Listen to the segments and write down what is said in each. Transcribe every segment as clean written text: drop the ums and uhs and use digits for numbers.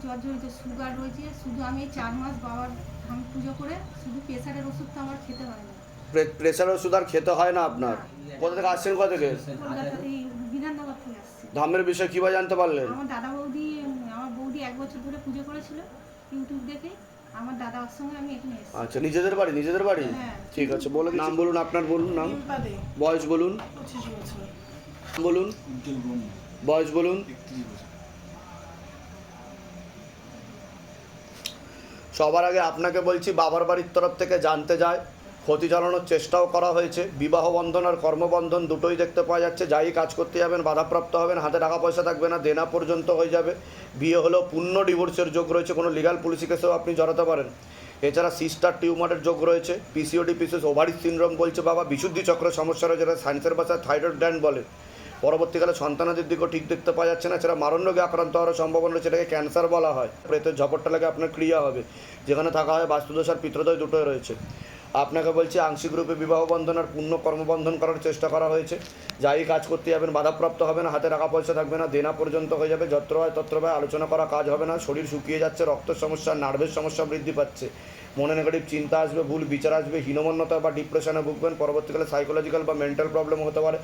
জ্বর জড়িত সুগার রয়েছে। শুধু আমি 4 মাস বাবার ধাম পুজো করে শুধু প্রেশারের ওষুধ তো আমার খেতে হয় না। প্রেশার ওষুধ আর খেতে হয় না আপনার? কোথা থেকে আসছেন, কোথা থেকে? কলকাতা থেকে, বিধাননগর থেকে আসছে। ধামের বিষয়ে কীভাবে জানতে পারলেন? আমার বৌদি 1 বছর ধরে পুজো করেছিল ইউটিউব দেখে। আমার দাদার সঙ্গে আমি এখানে এসেছি। আচ্ছা, নিজেদের বাড়ি? হ্যাঁ। ঠিক আছে, বলে নাম বলুন, আপনার বলুন নাম, বয়স বলুন, 25 বছর। বলুন বয়স বলুন। 31 বছর। সবার আগে আপনাকে বলছি, বাবার বাড়ির তরফ থেকে জানতে যায়, ক্ষতি চালানোর চেষ্টাও করা হয়েছে। বিবাহ বন্ধন আর কর্মবন্ধন দুটোই দেখতে পাওয়া যাচ্ছে। যাই কাজ করতে যাবেন বাধাপ্রাপ্ত হবেন, হাতে টাকা পয়সা থাকবে না, দেনা পর্যন্ত হয়ে যাবে। বিয়ে হলেও পূর্ণ ডিভোর্সের যোগ রয়েছে, কোনো লিগাল পুলিশি কেসেও আপনি জড়াতে পারেন। এছাড়া সিস্টার টিউমারের যোগ রয়েছে, পিসিওডি পিসিএস ওভারি সিনড্রোম বলছে বাবা, বিশুদ্ধি চক্রের সমস্যা রয়েছে, যেটা সায়েন্সের ভাষায় থাইরয়েড গ্ল্যান্ড বলে। পরবর্তীকালে সন্তানাদির দিকেও ঠিক দেখতে পাওয়া যাচ্ছে না। এছাড়া মারণ রোগে আক্রান্ত হওয়ার সম্ভাবনা রয়েছে, এটাকে ক্যান্সার বলা হয়। প্রেতের ঝপটটা লাগে আপনার ক্রিয়া হবে, যেখানে থাকা হয় বাস্তুদোষ আর পিত্রদোষ দুটোই রয়েছে। আপনাকে বলছি, আংশিক রূপে বিবাহ বন্ধন আর পূর্ণ কর্মবন্ধন করার চেষ্টা করা হয়েছে। যাই কাজ করতে যাবেন বাধাপ্রাপ্ত হবে না, হাতে টাকা পয়সা থাকবে না, দেনা পর্যন্ত হয়ে যাবে। যত্র হয় তত্র হয়, আলোচনা করা কাজ হবে না, শরীর শুকিয়ে যাচ্ছে, রক্তের সমস্যা, নার্ভের সমস্যা বৃদ্ধি পাচ্ছে, মনে নেগেটিভ চিন্তা আসবে, ভুল বিচার আসবে, হীনমন্যতা বা ডিপ্রেশনে ভুগবেন। পরবর্তীকালে সাইকোলজিক্যাল বা মেন্টাল প্রবলেম হতে পারে।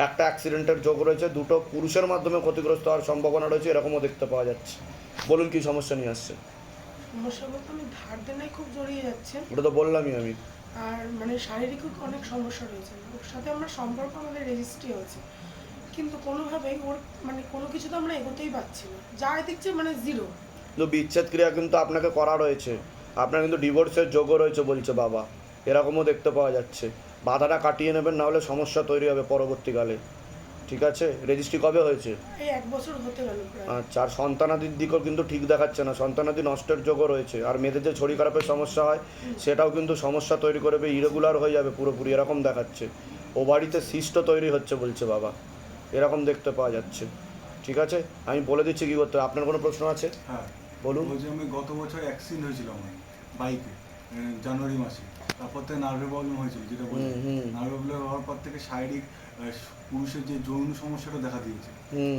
একটা অ্যাক্সিডেন্টের যোগ রয়েছে, দুটো পুরুষের মাধ্যমে ক্ষতিগ্রস্ত হওয়ার সম্ভাবনা রয়েছে, এরকমও দেখতে পাওয়া যাচ্ছে। বলুন কী সমস্যা নিয়ে আসছে? সমস্যা বলতে আমি ধার দেনায় খুব জড়িয়ে যাচ্ছে। ওটা তো বললামই আমি। আর মানে শারীরিক অনেক সমস্যা রয়েছে। ওর সাথে আমার সম্পর্ক আমাদের রেজিস্ট্রি হয়েছে, কিন্তু কোনোভাবেই ওর মানে কোনো কিছু তো আমরা এগোতেই পারছি না। যা দেখছি মানে জিরো। তো বিচ্ছেদ ক্রিয়া কিন্তু আপনাকে করা রয়েছে, আপনার কিন্তু ডিভোর্সের যোগও রয়েছে বলছে বাবা, এরকমও দেখতে পাওয়া যাচ্ছে। বাধাটা কাটিয়ে নেবেন, না হলে সমস্যা তৈরি হবে পরবর্তীকালে। ঠিক আছে, রেজিস্ট্রি কবে হয়েছে? এই 1 বছর হতে গেল প্রায়। আচ্ছা, আর সন্তানাদির দিকেও কিন্তু ঠিক দেখাচ্ছে না, সন্তানাদি নষ্টের যোগও রয়েছে। আর মেয়েদের যে শরীর খারাপের সমস্যা হয়, সেটাও কিন্তু সমস্যা তৈরি করবে, ইরেগুলার হয়ে যাবে পুরোপুরি, এরকম দেখাচ্ছে। ও বাড়িতে সিস্ট তৈরি হচ্ছে বলছে বাবা, এরকম দেখতে পাওয়া যাচ্ছে। ঠিক আছে, আমি বলে দিচ্ছি কী করতে হবে। আপনার কোনো প্রশ্ন আছে? হ্যাঁ বলুন। ওই যে আমি গত বছর অ্যাক্সিডেন্ট হয়েছিল আমার বাইকে, জানুয়ারি মাসে। তারপর থেকে নার্ভের প্রবলেম হয়েছিল, যেটা বলি নার্ভের প্রবলেম হওয়ার পর থেকে শারীরিক পুরুষের যে যৌন সমস্যাটা দেখা দিয়েছে।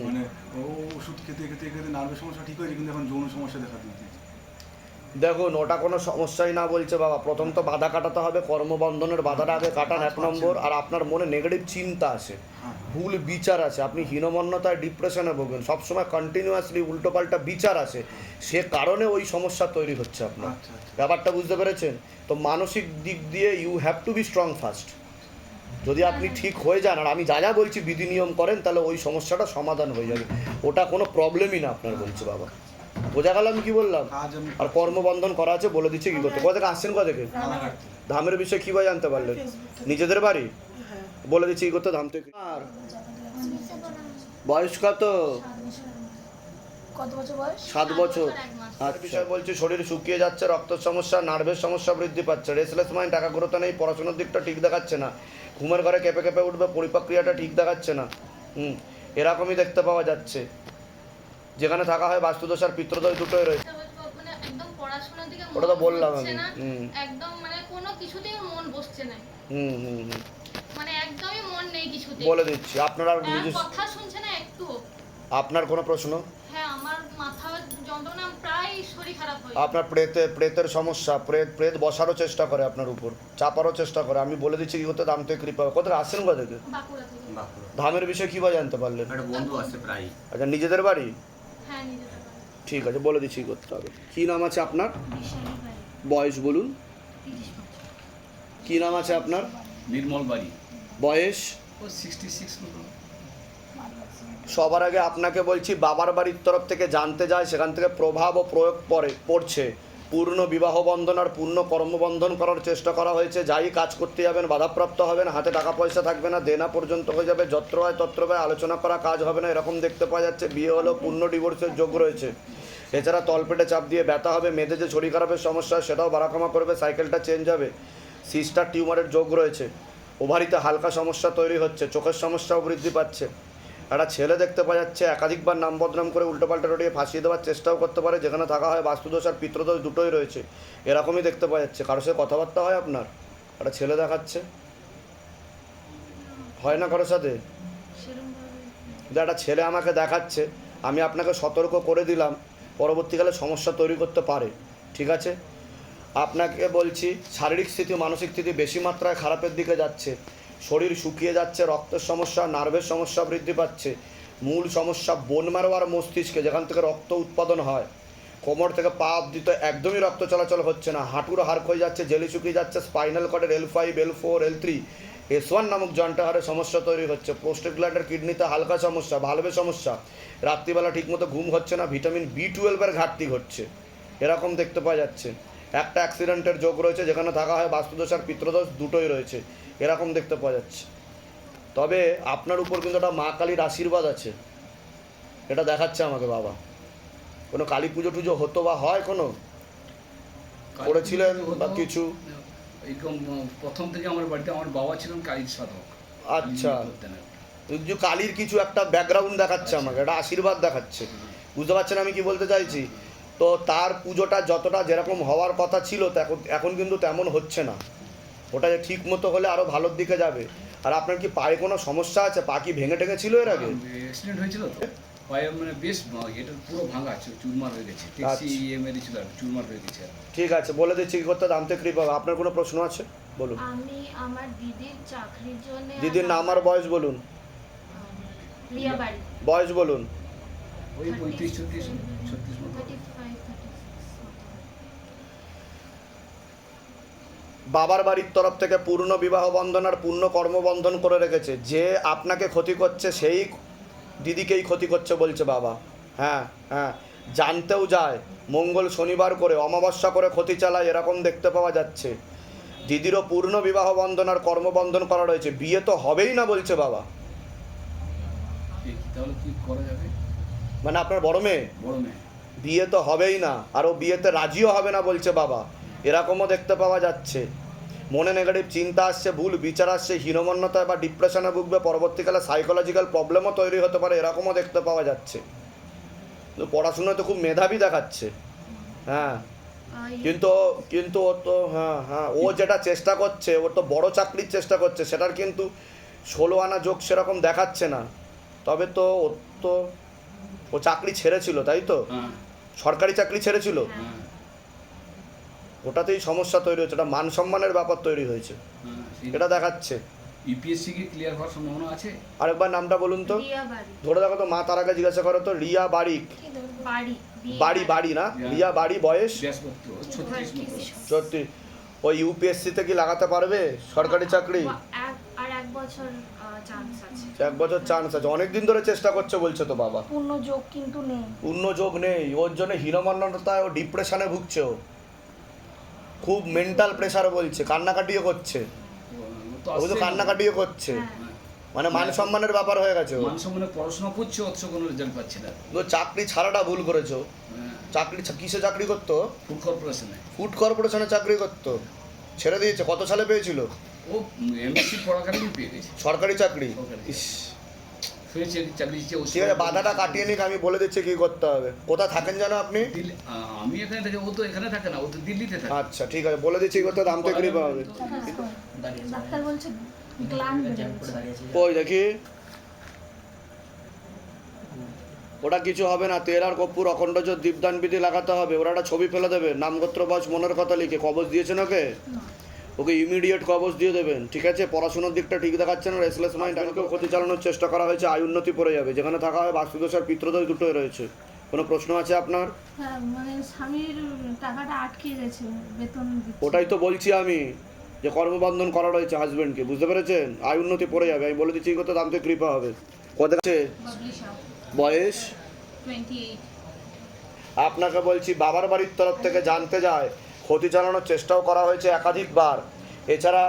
মানে ও ওষুধ খেতে খেতে খেতে নার্ভের সমস্যা ঠিক হয়েছে, কিন্তু এখন যৌন সমস্যা দেখা দিয়েছে। দেখুন, ওটা কোনো সমস্যাই না বলছে বাবা। প্রথম তো বাধা কাটাতে হবে, কর্মবন্ধনের বাধাটা আগে কাটান 1 নম্বর। আর আপনার মনে নেগেটিভ চিন্তা আছে, ভুল বিচার আছে, আপনি হীনমন্যতায় ডিপ্রেশনে ভোগেন, সবসময় কন্টিনিউয়াসলি উল্টোপাল্টা বিচার আছে, সে কারণে ওই সমস্যা তৈরি হচ্ছে আপনার। ব্যাপারটা বুঝতে পেরেছেন তো? মানসিক দিক দিয়ে you have to be strong first. যদি আপনি ঠিক হয়ে যান আর আমি যা যা বলছি বিধি নিয়ম করেন, তাহলে ওই সমস্যাটা সমাধান হয়ে যাবে। ওটা কোনো প্রবলেমই না আপনার বলছে বাবা। বোঝা গেল আমি কি বললাম? আর কর্মবন্ধন করা আছে, বলে দিচ্ছে কি করতে। কোথা থেকে আসছেন, কোথা থেকে? ধামের বিষয়ে কীভাবে জানতে পারলেন? নিজেদের বাড়ি? হ্যাঁ। বলে দিচ্ছি কি করতে ধাম থেকে। আর বয়স কত? কত বছর বয়স? 7 বছর। আর বিষয় বলছি, শরীর শুকিয়ে যাচ্ছে, রক্তের সমস্যা, নার্ভের সমস্যা বৃদ্ধি পাচ্ছে, রেসলেস মাইন্ড, একাগ্রতা নেই, পড়াশোনার দিকটা ঠিক দেখাচ্ছে না, ঘুমের ঘরে কেঁপে কেঁপে উঠবে, পরিপাক্রিয়াটা ঠিক দেখাচ্ছে না। এরকমই দেখতে পাওয়া যাচ্ছে। যেখানে থাকা হয় বাস্তুদোষ আর পিত্রদোষ দুটোই রয়েছে। মানে একদম পড়াশোনার দিকে ওটা তো বললাম আমি। একদম মানে কোনো কিছুতেই মন বসছে না। হুম মানে একদমই মন নেই কিছুতে। বলে দিচ্ছি, আপনার আর কথা শুনছে না একটু। আপনার কোনো প্রশ্ন? হ্যাঁ, আমার মাথা যন্ত্রণা, প্রায় শরীর খারাপ হয়। আপনার প্রেতের সমস্যা, প্রেত বসারও চেষ্টা করে আপনার উপর, চাপারও চেষ্টা করে। আমি বলে দিচ্ছি কি করতে, ধাম থেকে কৃপা। কোথায় আসছেন, কোথা থেকে? বাঁকুড়া থেকে। ধামের বিষয়ে কীভাবে জানতে পারলেন? একটা বন্ধু আছে প্রায়। আচ্ছা, নিজেদের বাড়ি? হ্যাঁ, নিজেদের বাড়ি। ঠিক আছে, বলে দিচ্ছি কি করতে হবে। কী নাম আছে আপনার? বিশালী বাড়ি, বয়স বলুন। 30 বছর। কী নাম আছে আপনার? নির্মল বাড়ি। বয়স? ও 66 মতো। সবার আগে আপনাকে বলছি, বাবার বাড়ির তরফ থেকে জানতে যায়, সেখান থেকে প্রভাব ও প্রয়োগ পড়ছে। পূর্ণ বিবাহ বন্ধন আর পূর্ণ কর্মবন্ধন করার চেষ্টা করা হয়েছে। যাই কাজ করতে যাবেন বাধাপ্রাপ্ত হবেন, হাতে টাকা পয়সা থাকবে না, দেনা পর্যন্ত হয়ে যাবে, যত্র হয় তত্র হয়, আলোচনা করা কাজ হবে না, এরকম দেখতে পাওয়া যাচ্ছে। বিয়ে হলেও পূর্ণ ডিভোর্সের যোগ রয়েছে। এছাড়া তলপেটে চাপ দিয়ে ব্যথা হবে, মেয়েদের যে শরীর খারাপের সমস্যা সেটাও বাড়াকমা করবে, সাইকেলটা চেঞ্জ হবে, সিস্টার টিউমারের যোগ রয়েছে, ওভারিতে হালকা সমস্যা তৈরি হচ্ছে, চোখের সমস্যাও বৃদ্ধি পাচ্ছে। একটা ছেলে দেখতে পাওয়া যাচ্ছে, একাধিকবার নাম বদনাম করে উল্টোপাল্টা রটিয়ে ফাঁসিয়ে দেওয়ার চেষ্টাও করতে পারে, যেখানে থাকা হয় বাস্তুদোষ আর পিত্রদোষ দুটোই রয়েছে, এরকমই দেখতে পাওয়া যাচ্ছে। কারোর সাথে কথাবার্তা হয় আপনার? একটা ছেলে দেখাচ্ছে, হয় না কারোর সাথে? একটা ছেলে আমাকে দেখাচ্ছে, আমি আপনাকে সতর্ক করে দিলাম পরবর্তীকালে সমস্যা তৈরি করতে পারে। ঠিক আছে, আপনাকে বলছি শারীরিক স্থিতি মানসিক স্থিতি বেশি মাত্রায় খারাপের দিকে যাচ্ছে, শরীর শুকিয়ে যাচ্ছে, রক্তের সমস্যা নার্ভের সমস্যা বৃদ্ধি পাচ্ছে, মূল সমস্যা বোন ম্যারো আর মস্তিষ্কে যেখান থেকে রক্ত উৎপাদন হয়, কোমর থেকে পা অবধি তো একদমই রক্ত চলাচল হচ্ছে না, হাঁটুর হাড় ক্ষয়ে যাচ্ছে, জেলি শুকিয়ে যাচ্ছে, spinal কর্ডের L5 L4 L3 S1 নামক জয়েন্টে হাড়ে সমস্যা তৈরি হচ্ছে, প্রোস্টেট গ্ল্যান্ডের কিডনিতে হালকা সমস্যা, ভালভের সমস্যা, রাত্রিবেলা ঠিকমতো ঘুম হচ্ছে না, ভিটামিন B12 এর ঘাটতি ঘটছে, এরকম দেখতে পাওয়া যাচ্ছে। একটা অ্যাক্সিডেন্টের যোগ রয়েছে যেখানে থাকা হয় বাস্তুদোষ আর পিতৃদোষ দুটোই রয়েছে, এরকম দেখতে পাওয়া যাচ্ছে। তবে আপনার উপর কিন্তু একটা মা কালীর আশীর্বাদ আছে, এটা দেখাচ্ছে আমাকে বাবা। কোনো কালী পুজো টুজো হতো বা হয় কোনো করেছিলেন বা কিছু? এরকম প্রথম থেকে আমার বাড়িতে আমার বাবা ছিলেন কালীর সাধক। আচ্ছা, উনি করতেন আর কি। যে কালীর কিছু একটা ব্যাকগ্রাউন্ড দেখাচ্ছে আমাকে, একটা আশীর্বাদ দেখাচ্ছে, বুঝতে পারছেন আমি কি বলতে চাইছি? তো তার পুজোটা যতটা যেরকম হওয়ার কথা ছিল এখন কিন্তু তেমন হচ্ছে না, ওটা যে ঠিক মতো হলে আরও ভালোর দিকে যাবে। আর আপনার কি পায়ে কোনো সমস্যা আছে? পা কি ভেঙে টেঙে ছিল এর আগে? অ্যাক্সিডেন্ট হয়েছিল তো পায়ে, মানে বেশ এটা পুরো ভাঙা আছে, চুরমার হয়ে গেছে, ট্যাক্সি ইএমআই ছিল আর চুরমার হয়ে গেছে। ঠিক আছে, বলে দিচ্ছি কি করতে দামতে কৃপা। আপনার কোনো প্রশ্ন আছে বলুন। আমি আমার দিদির চাকরির জন্য দিদির নাম আর বয়স বলুন। রিয়া বাড়ি বয়স বলুন। ওই 35-36 মতো। 35-36 বাবার বাড়ির তরফ থেকে পূর্ণ বিবাহ বন্ধন আর পূর্ণ কর্মবন্ধন করে রেখেছে। যে আপনাকে ক্ষতি করছে সেই দিদিকেই ক্ষতি করছে বলছে বাবা। হ্যাঁ হ্যাঁ, জানতেও যায়, মঙ্গল শনিবার করে অমাবস্যা করে ক্ষতি চালায়, এরকম দেখতে পাওয়া যাচ্ছে। দিদিরও পূর্ণ বিবাহ বন্ধন আর কর্মবন্ধন করা রয়েছে, বিয়ে তো হবেই না বলছে বাবা। তাহলে কি করা যাবে? মানে আপনার বড় মেয়ে বড় মেয়ে বিয়ে তো হবেই না, আর ও বিয়েতে রাজিও হবে না বলছে বাবা, এরকমও দেখতে পাওয়া যাচ্ছে। মনে নেগেটিভ চিন্তা আসছে, ভুল বিচার আসছে, হীনমন্যতায় বা ডিপ্রেশনে ভুগবে, পরবর্তীকালে সাইকোলজিক্যাল প্রবলেমও তৈরি হতে পারে, এরকমও দেখতে পাওয়া যাচ্ছে। পড়াশোনায় তো খুব মেধাবী দেখাচ্ছে। হ্যাঁ, কিন্তু ও তো হ্যাঁ ও যেটা চেষ্টা করছে, ও তো বড় চাকরির চেষ্টা করছে, সেটার কিন্তু 16 আনা যোগ সেরকম দেখাচ্ছে না। তবে তো ও চাকরি ছেড়েছিল তাই তো, হ্যাঁ সরকারি চাকরি ছেড়েছিল, হ্যাঁ ওটাতেই সমস্যা তৈরি হয়েছে, এটা মান সম্মানের ব্যাপার তৈরি হয়েছে, এটা দেখাচ্ছে। ইউপিএসসি কি ক্লিয়ার হওয়ার সম্ভাবনা আছে? আরেকবার নামটা বলুন তো, রিয়া বাড়ি ধরে দেখো তো, মা তার আগে জিজ্ঞাসা করো তো। রিয়া বারিক, বাড়ি না, রিয়া বাড়ি, বয়স ব্যাসপত্র 36 মতো। সত্যি ওই ইউপিএসসিতে কি লাগাতে পারবে সরকারি চাকরি? আর 1 বছর চান্স আছে। 1 বছর চান্স আছে, অনেকদিন ধরে চেষ্টা করছে বলছে তো বাবা। পূর্ণ যোগ কিন্তু নেই। পূর্ণ যোগ নেই, ওর জন্য হীনমন্যতায় ও ডিপ্রেশনে ভুগছে, ও খুব মেন্টাল প্রেশার বলছে, কান্নাকাটিও করছে, ও তো কান্নাকাটিও করছে, মানে মান সম্মানের ব্যাপার হয়ে গেছে। মান সম্মানে পড়াশোনা করছে অথচ কোনো রেজাল্ট পাচ্ছে না। ও চাকরি ছাড়াটা ভুল করেছো। চাকরি কিসে চাকরি করতো? ফুড কর্পোরেশনে। ফুড কর্পোরেশনে চাকরি করতো, ছেড়ে দিয়েছে। কত সালে পেয়েছিল? ও এমএসসি পড়াকালীন পেয়ে গেছে সরকারি চাকরি। সরকারি। ইস, হয়েছে চাকরি দিচ্ছে। ঠিক আছে, বাধাটা কাটিয়ে নিক, আমি বলে দিচ্ছি কি করতে হবে। কোথায় থাকেন জানো আপনি? দিল্লি। আমি এখানে থাকি, ও তো এখানে থাকে না, ও তো দিল্লিতে থাকে। আচ্ছা ঠিক আছে, বলে দিচ্ছি কি করতে হবে, দাম থেকে কৃপা হবে। ডাক্তার বলছে গ্ল্যান্ড বেড়ে গেছে। ওই দেখি, ওটা কিছু হবে না, তেল আর কর্পূর অখণ্ড দীপদান বিধি লাগাতে হবে। ওরা একটা ছবি ফেলে দেবে, নামগোত্র বয়স মনের কথা লিখে। কবজ দিয়েছেন ওকে? ওকে ইমিডিয়েট কবজ দিয়ে দেবেন, ঠিক আছে? পড়াশোনার দিকটা ঠিক দেখাচ্ছে না, রেসলেস মাইন্ড, আমাকেও ক্ষতি চালানোর চেষ্টা করা হয়েছে, আয় উন্নতি পড়ে যাবে। যেখানে থাকা হয় বাস্তুদোষ আর পিতৃদোষ দুটোই রয়েছে। কোনো প্রশ্ন আছে আপনার? হ্যাঁ, মানে স্বামীর টাকাটা আটকে গেছে, বেতন দিচ্ছে। ওটাই তো বলছি আমি, যে কর্মবন্ধন করা রয়েছে হাজবেন্ডকে, বুঝতে পেরেছেন? আয় উন্নতি পড়ে যাবে, আমি বলে দিচ্ছি কত দাম থেকে কৃপা হবে। কোথায় আছে? বাবলি সাহ, বয়স 28। আপনাকে বলছি বাবার বাড়ির তরফ থেকে জানতে যায়, ক্ষতি চালানোর চেষ্টাও করা হয়েছে একাধিকবার। এছাড়া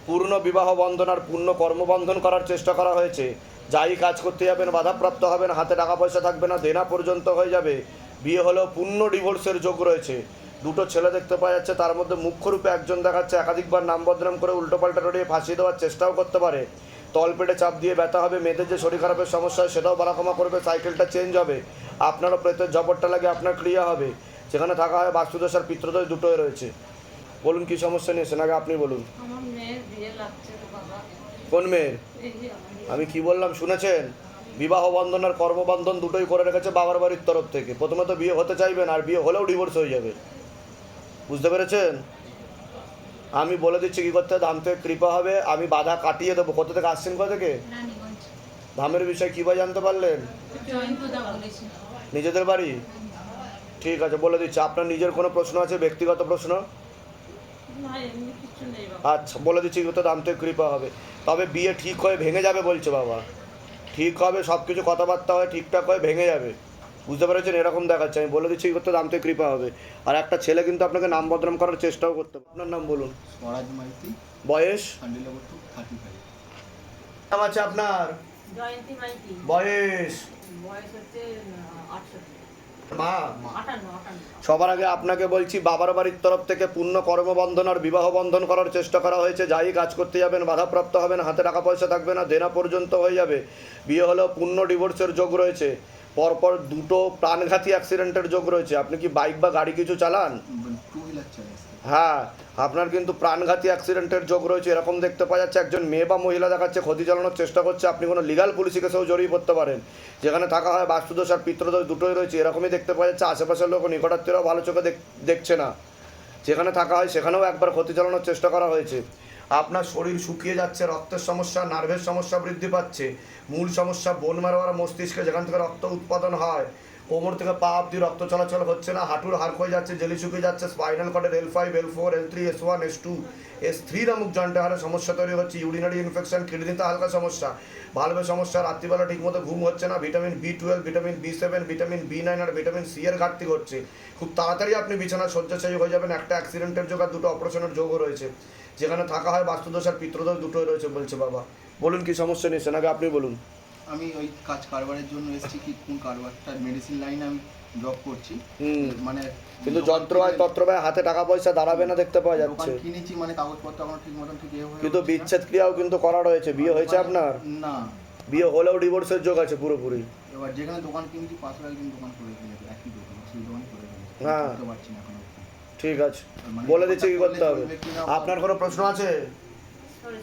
পূর্ণ বিবাহ বন্ধন আর পূর্ণ কর্মবন্ধন করার চেষ্টা করা হয়েছে। যাই কাজ করতে যাবেন বাধাপ্রাপ্ত হবেন, হাতে টাকা পয়সা থাকবে না, দেনা পর্যন্ত হয়ে যাবে। বিয়ে হলেও পূর্ণ ডিভোর্সের যোগ রয়েছে। দুটো ছেলে দেখতে পাওয়া যাচ্ছে, তার মধ্যে মুখ্যরূপে একজন দেখাচ্ছে একাধিকবার নাম বদনাম করে উল্টোপাল্টা রড়িয়ে ফাঁসিয়ে দেওয়ার চেষ্টাও করতে পারে। তলপেটে চাপ দিয়ে ব্যথা হবে, মেয়েদের যে শরীর খারাপের সমস্যা হয় সেটাও বাড়াকমা করবে, সাইকেলটা চেঞ্জ হবে, আপনারও প্রেতের জবরটা লাগে, আপনার ক্রিয়া হবে। যেখানে থাকা হয় বাস্তুদোষ আর পিতৃদোষ দুটোই রয়েছে। বলুন কি সমস্যা নিয়েছেন, আগে আপনি বলুন। আমার মেয়ের বিয়ে লাগছে তো বাবা। কোন মেয়ের? এই যে আমার আমি কি বললাম শুনেছেন? বিবাহ বন্ধন আর কর্মবন্ধন দুটোই করে রেখেছে বাবার বাড়ির তরফ থেকে। প্রথমে তো বিয়ে হতে চাইবেন, আর বিয়ে হলেও ডিভোর্স হয়ে যাবে, বুঝতে পেরেছেন? আমি বলে দিচ্ছি কী করতে হবে, ধাম থেকে কৃপা হবে, আমি বাধা কাটিয়ে দেবো। কোথা থেকে আসছেন, কোথা থেকে? রানীগঞ্জ। ধামের বিষয়ে কীভাবে জানতে পারলেন? জয়ন্তদা বলেছে। নিজেদের বাড়ি? ঠিক আছে, বলে দিচ্ছি। আপনার নিজের কোনো প্রশ্ন আছে, ব্যক্তিগত প্রশ্ন? আচ্ছা, বলে দিচ্ছি তো দাম থেকে কৃপা হবে। তবে বিয়ে ঠিক হয়ে ভেঙে যাবে বলছে বাবা, ঠিক হবে, সব কিছু কথাবার্তা হয় ঠিকঠাক হয়ে ভেঙে যাবে, বুঝতে পেরেছেন? এরকম দেখাচ্ছে। আমি বলে দিচ্ছি করতে দাম থেকে কৃপা হবে। আর একটা ছেলে কিন্তু আপনাকে নাম বদনাম করার চেষ্টাও করতে পারে। আপনার নাম বলুন। স্বরাজ মাইতি, বয়স? 35। নাম আছে আপনার? জয়ন্তী মাইতি। বয়স? বয়স হচ্ছে 68। মা? 58। সবার আগে আপনাকে বলছি, বাবার বাড়ির তরফ থেকে পূর্ণ কর্মবন্ধন আর বিবাহ বন্ধন করার চেষ্টা করা হয়েছে। যাই কাজ করতে যাবেন বাধাপ্রাপ্ত হবেন, হাতে টাকা পয়সা থাকবে না, দেনা পর্যন্ত হয়ে যাবে। বিয়ে হলেও পূর্ণ ডিভোর্সের যোগ রয়েছে। পরপর দুটো প্রাণঘাতী অ্যাক্সিডেন্টের যোগ রয়েছে। আপনি কি বাইক বা গাড়ি কিছু চালান? 2 হুইলার চালাচ্ছে। হ্যাঁ, আপনার কিন্তু প্রাণঘাতী অ্যাক্সিডেন্টের যোগ রয়েছে, এরকম দেখতে পাওয়া যাচ্ছে। একজন মেয়ে বা মহিলা দেখাচ্ছে ক্ষতি চালানোর চেষ্টা করছে। আপনি কোনো লিগাল পুলিশি কেসেও জড়িয়ে পড়তে পারেন। যেখানে থাকা হয় বাস্তুদোষ আর পিতৃদোষ দুটোই রয়েছে, এরকমই দেখতে পাওয়া যাচ্ছে। আশেপাশের লোক নিকটাত্মীয়রাও ভালো চোখে দেখছে না। যেখানে থাকা হয় সেখানেও একবার ক্ষতি চালানোর চেষ্টা করা হয়েছে। আপনার শরীর শুকিয়ে যাচ্ছে, রক্তের সমস্যা, নার্ভের সমস্যা বৃদ্ধি পাচ্ছে। মূল সমস্যা বোন ম্যারো আর মস্তিষ্কে, যেখান থেকে রক্ত উৎপাদন হয়। কোমর থেকে পা অব্দি রক্ত চলাচল হচ্ছে না, হাঁটুর হাড় ক্ষয়ে যাচ্ছে, জেলি শুকিয়ে যাচ্ছে। Spinal কর্ডের L5, L4, L3, S1, S2, S3 নামক জয়েন্টে হাড়ে সমস্যা তৈরি হচ্ছে। ইউরিনারি ইনফেকশন, কিডনিতে হালকা সমস্যা, ভালভের সমস্যা, রাত্রিবেলা ঠিকমতো ঘুম হচ্ছে না। Vitamin B12, vitamin B7, vitamin B9 আর ভিটামিন C এর ঘাটতি ঘটছে। খুব তাড়াতাড়ি আপনি বিছানা শয্যাশায়ী হয়ে যাবেন। একটা অ্যাক্সিডেন্টের যোগ আর দুটো অপারেশনের যোগও রয়েছে। যেখানে থাকা হয় বাস্তুদোষ আর পিতৃদোষ দুটোই রয়েছে বলছে বাবা। বলুন কি সমস্যা নিয়েছেন, আগে আপনি বলুন। আমি ওই কাজ কারবারের জন্য এসেছি। কি কোন কারবারটা? মেডিসিন লাইনে আমি জব করছি। মানে কিন্তু যন্ত্র হয় তন্ত্র হয়, হাতে টাকা পয়সা দাঁড়াবে না দেখতে পাওয়া দোকান যাচ্ছে। কিনেছি, মানে কাগজপত্র আমার ঠিক মতন ঠিক হয়ে কিন্তু বিচ্ছেদ ক্রিয়াও কিন্তু করা রয়েছে। বিয়ে হয়েছে আপনার? না, বিয়ে হলেও ডিভোর্সের যোগ আছে পুরোপুরি। এবার যেখানে দোকান কিনেছি পাশে একদিন দোকান করে কিনেছি, একই দোকান, সেই দোকান করে কিনেছি। হ্যাঁ। করতে পারছি না এখন। ঠিক আছে, বলে দিচ্ছি কি করতে হবে। আপনার কোনো প্রশ্ন আছে?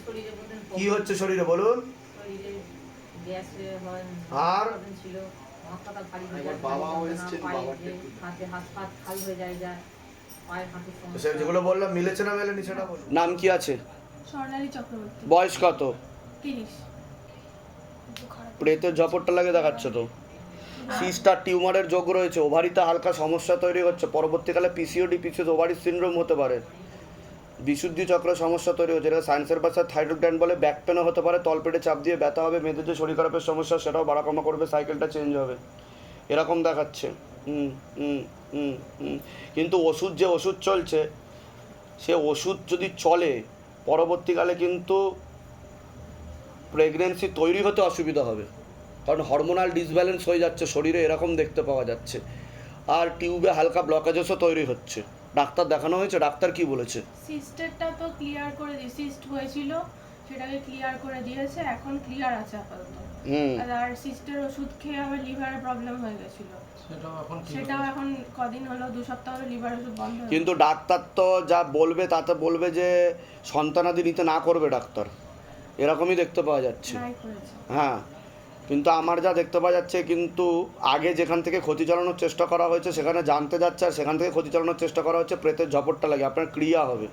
শরীরে বলতেন কি হচ্ছে শরীরে বলুন। শরীরে গ্যাস হয়। আর? ছিল হাসপাতাল ভারী হয়ে আমার যায়। বাবাও এসেছেন, পায়ে বাবাকে যে একটু- হাতে হাত পা খালি হয়ে যায়, পায়ের হাঁটুর সে সমস্যা। যেগুলো বললাম মিলেছে না মেলেনি সেটা বলুন। নাম কি আছে? স্বর্ণালী চক্রবর্তী। বয়স কত? 30। প্রেতের ঝপটটা লাগে দেখাচ্ছে তো। সিস্টার টিউমারের যোগ রয়েছে। ওভারিতে হালকা সমস্যা তৈরি হচ্ছে। পরবর্তীকালে PCOD, PCOS, ওভারি সিনড্রোম হতে পারে। বিশুদ্ধি চক্র সমস্যা তৈরি হচ্ছে। এটা সায়েন্সের ভাষায় থাইরয়েড গ্ল্যান্ড বলে। ব্যাক পেনও হতে পারে, তলপেটে চাপ দিয়ে ব্যথা হবে, মেয়েদের যে শরীর খারাপের সমস্যা সেটাও বাড়া কমা করবে, সাইকেলটা চেঞ্জ হবে, এরকম দেখাচ্ছে। কিন্তু ওষুধ যে ওষুধ চলছে, সে ওষুধ যদি চলে পরবর্তীকালে কিন্তু প্রেগনেন্সি তৈরি হতে অসুবিধা হবে, কারণ হরমোনাল ডিসব্যালেন্স হয়ে যাচ্ছে শরীরে, এরকম দেখতে পাওয়া যাচ্ছে। আর টিউবে হালকা ব্লকেজেসও তৈরি হচ্ছে। ডাক্তার দেখানো হয়েছে? ডাক্তার কি বলেছে? সিস্টেরটা তো ক্লিয়ার করে দিয়ে, সিস্ট হয়েছিল সেটাকে ক্লিয়ার করে দিয়েছে, এখন ক্লিয়ার আছে আপাতত। আর সিস্টের ওষুধ খেয়ে আমার লিভারের প্রবলেম হয়ে গেছিল, সেটাও এখন কদিন হলো, 2 সপ্তাহ হলো লিভার ওষুধ বন্ধ হয়ে কিন্তু ডাক্তার তো যা বলবে তাতে বলবে যে সন্তানাদি নিতে না করবে ডাক্তার, এরকমই দেখতে পাওয়া যাচ্ছে। নাই করেছে। হ্যাঁ, কিন্তু আমার যা দেখতে পাওয়া যাচ্ছে, কিন্তু আগে যেখান থেকে ক্ষতি চালানোর চেষ্টা করা হয়েছে সেখানে জানতে যাচ্ছে, আর সেখান থেকে ক্ষতি চালানোর চেষ্টা করা হচ্ছে। প্রেতের ঝপটটা লাগে, আপনার ক্রিয়া হবে,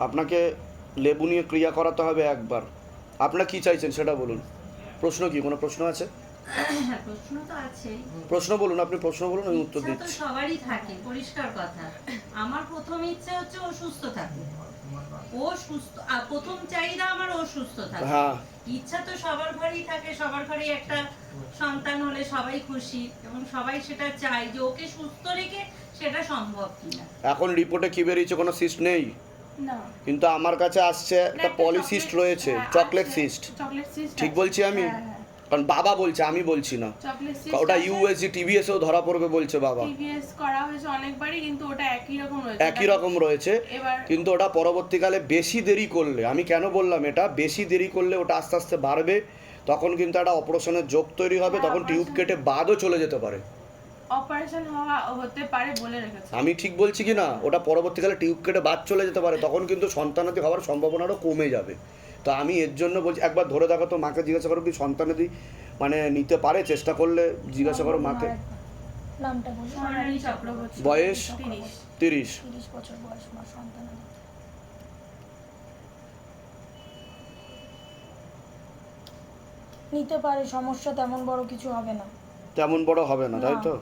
আপনাকে লেবু নিয়ে ক্রিয়া করাতে হবে একবার। আপনারা কি চাইছেন সেটা বলুন। প্রশ্ন কি, কোনো প্রশ্ন আছে? হ্যাঁ, প্রশ্ন তো আছেই। প্রশ্ন বলুন, আপনি প্রশ্ন বলুন, আমি উত্তর ইচ্ছা তো দিচ্ছি। সবারই থাকে, পরিষ্কার কথা। আমার প্রথম ইচ্ছা হচ্ছে ও সুস্থ থাকুক, ও সুস্থ, প্রথম চাহিদা আমার ও সুস্থ থাকুক। হ্যাঁ, ইচ্ছা তো সবার ঘরেই থাকে, সবার ঘরেই একটা সন্তান হলে সবাই খুশি, এবং সবাই সেটা চায় যে ওকে সুস্থ রেখে সেটা সম্ভব কিনা। এখন রিপোর্টে কি বেরিয়েছে? কোনো সিস্ট নেই, না। কিন্তু আমার কাছে আসছে একটা পলিসিস্ট রয়েছে, চকলেট সিস্ট। চকলেট সিস্ট ঠিক বলছি আমি? কারণ বাবা বলছে, আমি বলছি না। চকলেট সিস্ট ওটা USG TBSও ধরা পড়বে বলছে বাবা। টিভিএস করা হয়েছে অনেকবারই, কিন্তু ওটা একই রকম রয়েছে। একই রকম রয়েছে, এবার কিন্তু ওটা পরবর্তীকালে বেশি দেরি করলে, আমি কেন বললাম এটা, বেশি দেরি করলে ওটা আস্তে আস্তে বাড়বে, তখন কিন্তু একটা অপারেশনের যোগ তৈরি হবে, তখন টিউব কেটে বাদও চলে যেতে পারে। অপারেশন হতে পারে বলে রেখেছে। আমি ঠিক বলছি কি না? ওটা পরবর্তীকালে টিউব কেটে বাদ চলে যেতে পারে, তখন কিন্তু সন্তানাদি হওয়ার সম্ভাবনারও কমে যাবে। তো আমি এর জন্য বলছি, একবার ধরে দেখো তো, মাকে জিজ্ঞাসা করো কি সন্তানাদি মানে নিতে পারে, চেষ্টা করলে জিজ্ঞাসা করো মাকে। নামটা বলো। সোনালী চক্রবর্তী, বয়স 30। 30। 30 বছর বয়স, মা সন্তান আছে। নিতে পারে, সমস্যা তেমন বড় কিছু হবে না। তেমন বড় হবে না, তাই তো?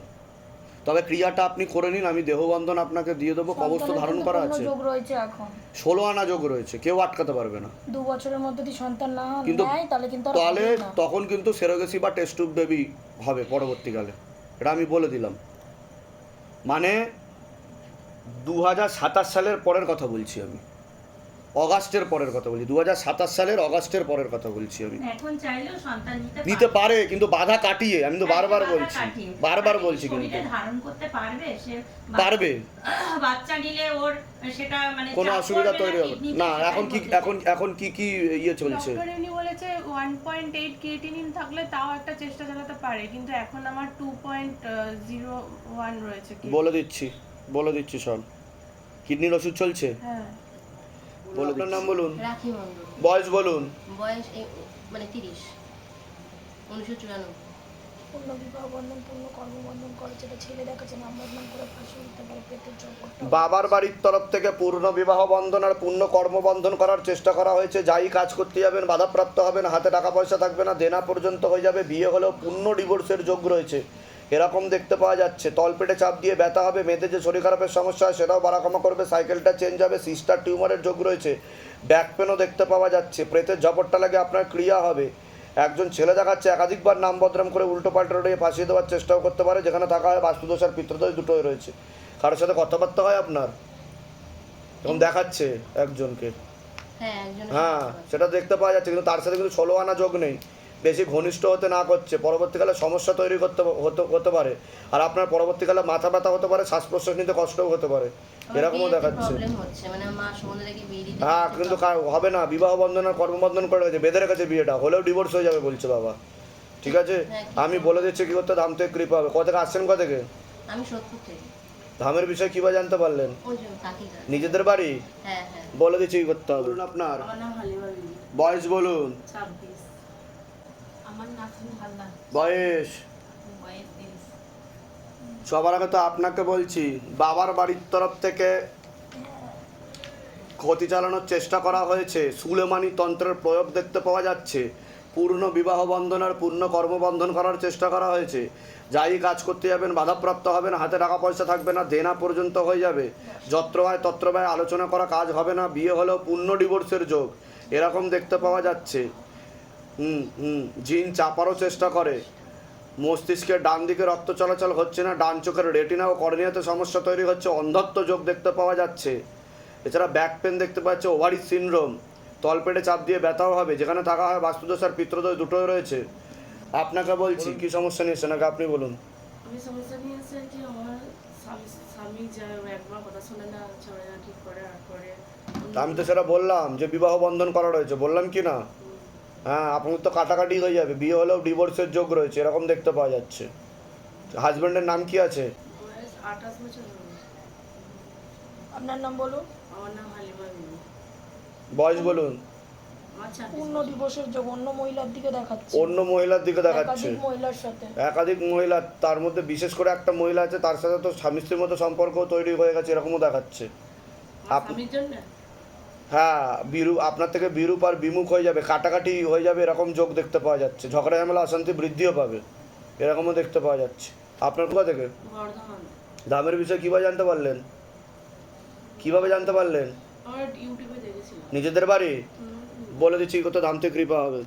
তবে ক্রিয়াটা আপনি করে নিন, আমি দেহবন্ধন আপনাকে দিয়ে দেবো, কবচ তো ধারণ করা আছে। যোগ রয়েছে এখন, 16 আনা যোগ রয়েছে, কেউ আটকাতে পারবে না। 2 বছরের মধ্যে যদি সন্তান না কিন্তু নেয় তাহলে কিন্তু আর তাহলে হবে না। তখন কিন্তু সেরোগেসি বা টেস্ট টিউব বেবি হবে পরবর্তীকালে, এটা আমি বলে দিলাম। মানে 2027 সালের পরের কথা বলছি আমি, অগাস্টের পরের কথা বলছি, 2027 সালের অগাস্টের পরের কথা বলছি আমি। এখন চাইলেও সন্তান নিতে পারে, কিন্তু বাধা কাটিয়ে, আমি তো বারবার বলছি, বারবার বলছি, কিন্তু শরীরে ধারণ করতে পারবে সে, পারবে, বাচ্চা নিলে ওর সেটা মানে কোনো চাপ অসুবিধা পড়বে তৈরি হবে কিডনিতে, না। সেটাই এখন কি বলতে চাই। এখন কি ইয়ে চলছে? ডক্টর এমনি বলেছে 1.8 ক্রিয়েটিনিন থাকলে তাও একটা চেষ্টা চালাতে পারে, কিন্তু এখন আমার 2.01 রয়েছে। বলে দিচ্ছি সব। কিডনির ওষুধ চলছে? হ্যাঁ। বলে আপনার নাম বলুন, রাখি মণ্ডল, বয়স বলুন। বয়স মানে 30, 1994। পূর্ণ বিবাহ বন্ধন, পূর্ণ কর্মবন্ধন করে, যেটা ছেলে দেখাচ্ছে নাম বদনাম করে ফাঁসি দিতে পারে, পেটের চৌকটটা। বাবার বাড়ির তরফ থেকে পূর্ণ বিবাহ বন্ধন আর পূর্ণ কর্মবন্ধন করার চেষ্টা করা হয়েছে। যাই কাজ করতে যাবেন বাধাপ্রাপ্ত হবেন, হাতে টাকা পয়সা থাকবে না, দেনা পর্যন্ত হয়ে যাবে, বিয়ে হলেও পূর্ণ ডিভোর্সের যোগ রয়েছে এরকম দেখতে পাওয়া যাচ্ছে। তলপেটে চাপ দিয়ে ব্যথা হবে, মেয়েদের যে শরীর খারাপের সমস্যা হয় সেটাও বাড়াকমা করবে, সাইকেলটা চেঞ্জ হবে, সিস্টার টিউমারের যোগ রয়েছে, ব্যাক পেনও দেখতে পাওয়া যাচ্ছে, প্রেতের ঝপটটা লাগে আপনার ক্রিয়া হবে। একজন ছেলে দেখাচ্ছে একাধিকবার নাম বদনাম করে উল্টো পাল্টা রয়ে ফাঁসিয়ে দেওয়ার চেষ্টাও করতে পারে, যেখানে থাকা হয় বাস্তুদোষ আর পিতৃদোষ দুটোই রয়েছে। কারোর সাথে কথাবার্তা হয় আপনার? এখন দেখাচ্ছে একজনকে, হ্যাঁ একজন। হ্যাঁ সেটা দেখতে পাওয়া যাচ্ছে, কিন্তু তার সাথে কিন্তু 16 আনা যোগ নেই, বেশি ঘনিষ্ঠ হতে না করছে, পরবর্তীকালে সমস্যা তৈরি হতে পারে। আর আপনার পরবর্তীকালে মাথা ব্যথা হতে পারে, শ্বাস প্রশ্বাস নিতে কষ্টও হতে পারে, এরকমও দেখাচ্ছে। প্রবলেম হচ্ছে, মানে মা সমুদ্র থেকে বিয়ে দিতে। হ্যাঁ কিন্তু হবে না, বিবাহ বন্ধন আর কর্মবন্ধন করে রেখেছে, বেঁধে রেখেছে বিয়েটা, হলেও ডিভোর্স হয়ে যাবে বলছে বাবা। ঠিক আছে, আমি বলে দিচ্ছি কি করতে, ধাম থেকে কৃপা হবে। কোথা থেকে আসছেন? কোথা থেকে? আমি সোদপুর থেকে। ধামের বিষয়ে কিবা জানতে পারলেন? ওই যে কাকিরা। নিজেদের বাড়ি? হ্যাঁ হ্যাঁ। বলে দিচ্ছি কি করতে হবে। বলুন আপনার আমার নাম হালিমা বিবি, বয়স বলুন। 26। আমার নাতনি হালদার, বয়স? বয়স 30। সবার আগে তো আপনাকে বলছি, বাবার বাড়ির তরফ থেকে ক্ষতি চালানোর চেষ্টা করা হয়েছে, সুলেমানি তন্ত্রের প্রয়োগ দেখতে পাওয়া যাচ্ছে, পূর্ণ বিবাহ বন্ধন আর পূর্ণ কর্মবন্ধন করার চেষ্টা করা হয়েছে। যাই কাজ করতে যাবেন বাধাপ্রাপ্ত হবেন, হাতে টাকা পয়সা থাকবে না, দেনা পর্যন্ত হয়ে যাবে, যত্র হয় তত্র ব্যয়, আলোচনা করা কাজ হবে না, বিয়ে হলেও পূর্ণ ডিভোর্সের যোগ এরকম দেখতে পাওয়া যাচ্ছে। জিন চাপারও চেষ্টা করে, মস্তিষ্কের ডান দিকে রক্ত চলাচল হচ্ছে না, ডান চোখের রেটিনা ও কর্নিয়াতে সমস্যা তৈরি হচ্ছে, অন্ধত্ব যোগ দেখতে পাওয়া যাচ্ছে। এছাড়া ব্যাক পেন দেখতে পাচ্ছে, ওভারি সিনড্রোম, তলপেটে চাপ দিয়ে ব্যথাও হবে, যেখানে থাকা হয় বাস্তুদোষ আর পিতৃদোষ দুটোই রয়েছে। আপনাকে বলছি কি সমস্যা নিয়ে এসেছেন আগে আপনি বলুন। আমি সমস্যা নিয়ে এসে যে আমার স্বামী যায়, ও একবার কথা শোনে না, ঝগড়া ঠিক করে আর করে। আমি তো সেটা বললাম যে বিবাহ বন্ধন করা রয়েছে, বললাম কি না? হ্যাঁ আপনার তো কাটাকাটি হয়ে যাবে, বিয়ে হলেও ডিভোর্সের যোগ রয়েছে এরকম দেখতে পাওয়া যাচ্ছে। হাজব্যান্ডের নাম কি আছে? বয়স 28 বছর হবে। আপনার নাম বলুন। আমার নাম হালিমা বিবি। বয়স বলুন। আমার 26। পূর্ণ দিবসের যোগ, অন্য মহিলার দিকে দেখাচ্ছে, অন্য মহিলার দিকে দেখাচ্ছে, একাধিক মহিলার সাথে। একাধিক মহিলা, তার মধ্যে বিশেষ করে একটা মহিলা আছে তার সাথে তো স্বামী স্ত্রীর মতো সম্পর্ক তৈরি হয়ে গেছে এরকমও দেখাচ্ছে। স্বামীর জন্য হ্যাঁ আপনার থেকে বিরূপ আর বিমুখ হয়ে যাবে, কাটাকাটি হয়ে যাবে এরকম যোগ দেখতে পাওয়া যাচ্ছে, ঝগড়া ঝামেলা অশান্তি বৃদ্ধিও পাবে এরকমও দেখতে পাওয়া যাচ্ছে। আপনার কোথা থেকে? বর্ধমান। দামের বিষয়ে কীভাবে জানতে পারলেন? কিভাবে জানতে পারলেন? আমার ইউটিউবে দেখেছিলাম। নিজেদের বাড়ি? বলে দিচ্ছি কত দাম থেকে কৃপা হবে।